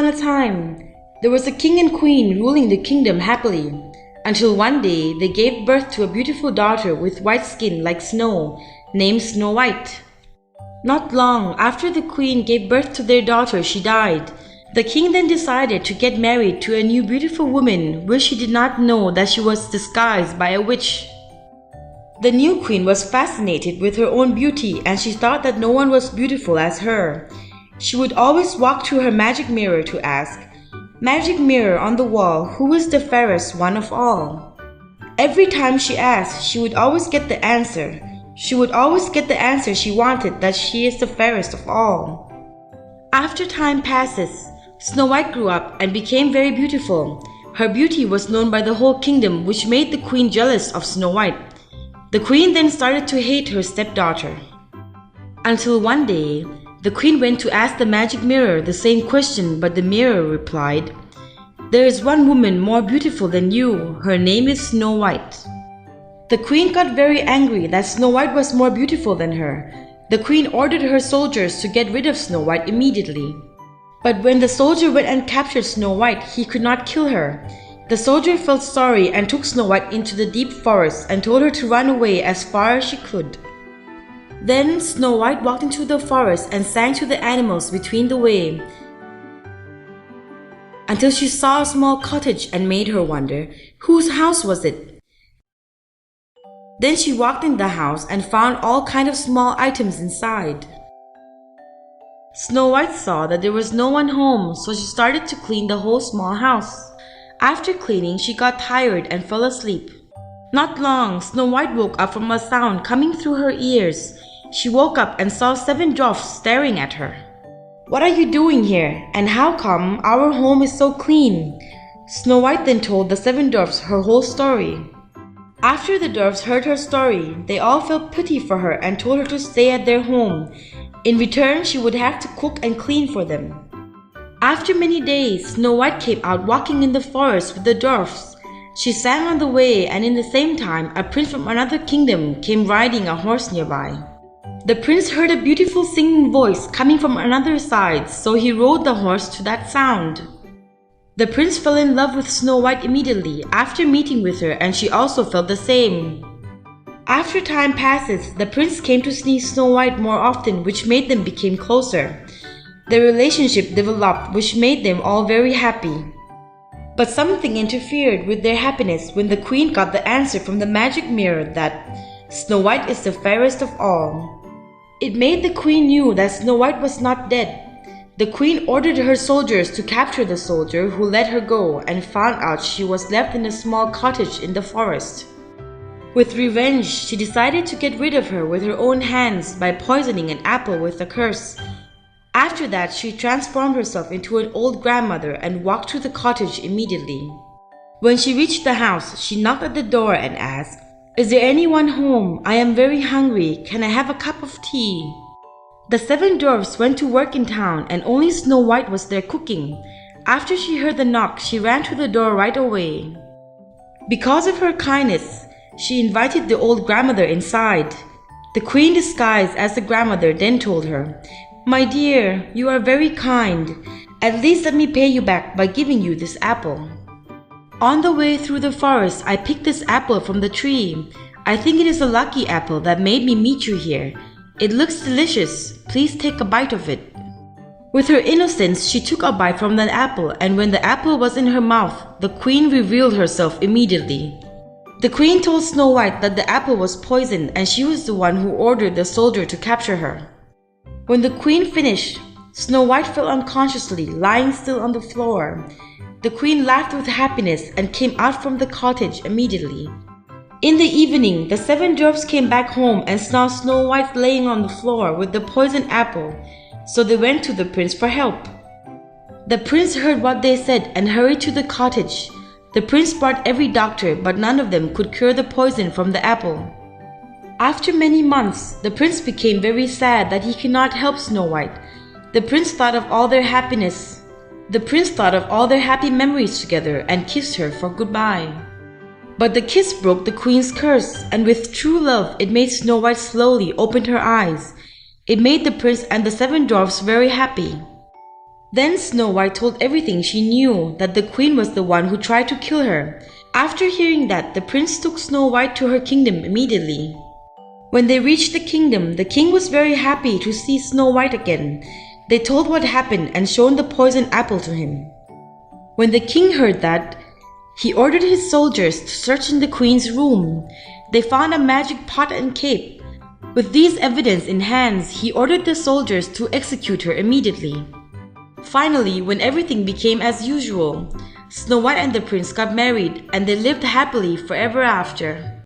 upon a time, there was a king and queen ruling the kingdom happily, until one day they gave birth to a beautiful daughter with white skin like snow, named Snow White. Not long after the queen gave birth to their daughter, she died. The king then decided to get married to a new beautiful woman, which he did not know that she was disguised by a witch. The new queen was fascinated with her own beauty, and she thought that no one was beautiful as her. She would always walk to her magic mirror to ask, "Magic mirror on the wall, who is the fairest one of all?" Every time she asked, she would always get the answer. She would always get the answer she wanted, that she is the fairest of all. After time passes, Snow White grew up and became very beautiful. Her beauty was known by the whole kingdom, which made the queen jealous of Snow White. The queen then started to hate her stepdaughter. Until one day, the queen went to ask the magic mirror the same question, but the mirror replied, "There is one woman more beautiful than you. Her name is Snow White." The queen got very angry that Snow White was more beautiful than her. The queen ordered her soldiers to get rid of Snow White immediately. But when the soldier went and captured Snow White, he could not kill her. The soldier felt sorry and took Snow White into the deep forest and told her to run away as far as she could. Then Snow White walked into the forest and sang to the animals between the way, until she saw a small cottage and made her wonder, whose house was it? Then she walked in the house and found all kinds of small items inside. Snow White saw that there was no one home, so she started to clean the whole small house. After cleaning, she got tired and fell asleep. Not long, Snow White woke up from a sound coming through her ears. She woke up and saw 7 dwarfs staring at her. "What are you doing here, and how come our home is so clean?" Snow White then told the 7 dwarfs her whole story. After the dwarfs heard her story, they all felt pity for her and told her to stay at their home. In return, she would have to cook and clean for them. After many days, Snow White came out walking in the forest with the dwarfs. She sang on the way, and in the same time, a prince from another kingdom came riding a horse nearby. The prince heard a beautiful singing voice coming from another side, so he rode the horse to that sound. The prince fell in love with Snow White immediately after meeting with her, and she also felt the same. After time passes, the prince came to see Snow White more often, which made them become closer. Their relationship developed, which made them all very happy. But something interfered with their happiness when the queen got the answer from the magic mirror that Snow White is the fairest of all. It made the queen knew that Snow White was not dead. The queen ordered her soldiers to capture the soldier who let her go and found out she was left in a small cottage in the forest. With revenge, she decided to get rid of her with her own hands by poisoning an apple with a curse. After that, she transformed herself into an old grandmother and walked to the cottage immediately. When she reached the house, she knocked at the door and asked, "Is there anyone home? I am very hungry. Can I have a cup of tea?" The 7 dwarfs went to work in town, and only Snow White was there cooking. After she heard the knock, she ran to the door right away. Because of her kindness, she invited the old grandmother inside. The queen disguised as the grandmother then told her, "My dear, you are very kind. At least let me pay you back by giving you this apple. On the way through the forest, I picked this apple from the tree. I think it is a lucky apple that made me meet you here. It looks delicious. Please take a bite of it." With her innocence, she took a bite from the apple, and when the apple was in her mouth, the queen revealed herself immediately. The queen told Snow White that the apple was poisoned, and she was the one who ordered the soldier to capture her. When the queen finished, Snow White fell unconsciously, lying still on the floor. The queen laughed with happiness and came out from the cottage immediately. In the evening, the 7 dwarfs came back home and saw Snow White laying on the floor with the poisoned apple, so they went to the prince for help. The prince heard what they said and hurried to the cottage. The prince brought every doctor, but none of them could cure the poison from the apple. After many months, the prince became very sad that he could not help Snow White. The prince thought of all their happiness. The prince thought of all their happy memories together and kissed her for goodbye. But the kiss broke the queen's curse, and with true love, it made Snow White slowly open her eyes. It made the prince and the 7 dwarfs very happy. Then Snow White told everything she knew, that the queen was the one who tried to kill her. After hearing that, the prince took Snow White to her kingdom immediately. When they reached the kingdom, the king was very happy to see Snow White again. They told what happened and shown the poison apple to him. When the king heard that, he ordered his soldiers to search in the queen's room. They found a magic pot and cape. With these evidence in hands, he ordered the soldiers to execute her immediately. Finally, when everything became as usual, Snow White and the prince got married and they lived happily forever after.